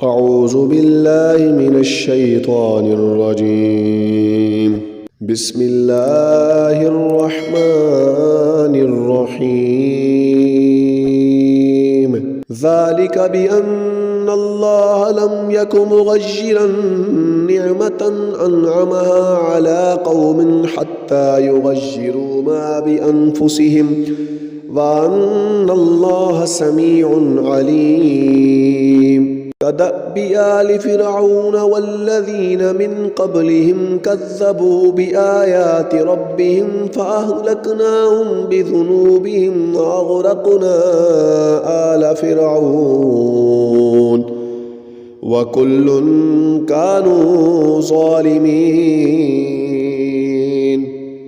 أعوذ بالله من الشيطان الرجيم. بسم الله الرحمن الرحيم. ذلك بأن الله لم يك مغيرا نعمة أنعمها على قوم حتى يغيروا ما بأنفسهم وأن الله سميع عليم. كدأب آل فرعون والذين من قبلهم كذبوا بآيات ربهم فأهلكناهم بذنوبهم وأغرقنا آل فرعون وكل كانوا ظالمين.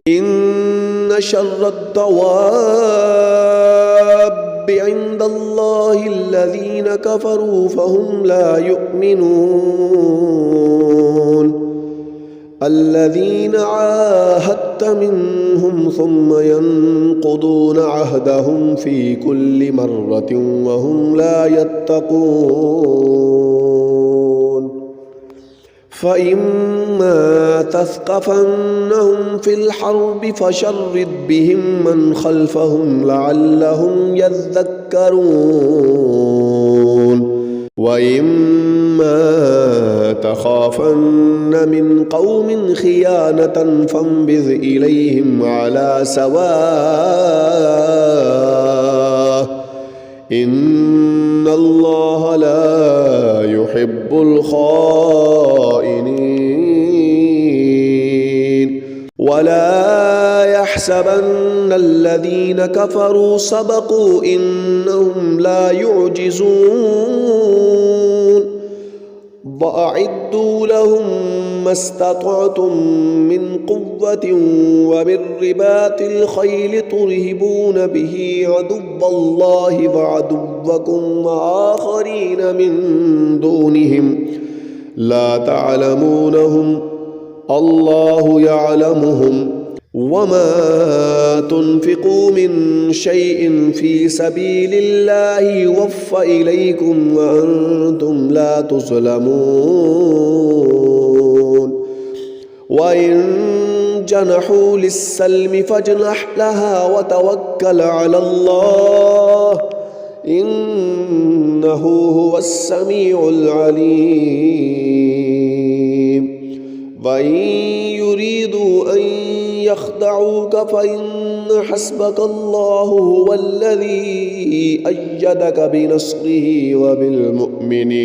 إن شر الدواب عند الله الذين كفروا فهم لا يؤمنون. الذين عاهدت منهم ثم ينقضون عهدهم في كل مرة وهم لا يتقون. فإما تثقفنهم في الحرب فشرد بهم من خلفهم لعلهم يذكرون. وإما تخافن من قوم خيانة فانبذ إليهم على سواء إن الله لا يحب الخائنين. ولا يحسبن الذين كفروا سبقوا إنهم لا يعجزون. وأعدوا لهم ما استطعتم من قوة ومن رباط الخيل ترهبون به عدو الله وعدوكم وآخرين من دونهم لا تعلمونهم الله يعلمهم. وما تنفقوا من شيء في سبيل الله يوفى إليكم وأنتم لا تظلمون. وإن جنحوا للسلم فاجنح لها وتوكل على الله إنه هو السميع العليم. وإن يريدوا أن يخدعوك فإن حسبك الله هو الذي أيدك بنصره وبالمؤمنين.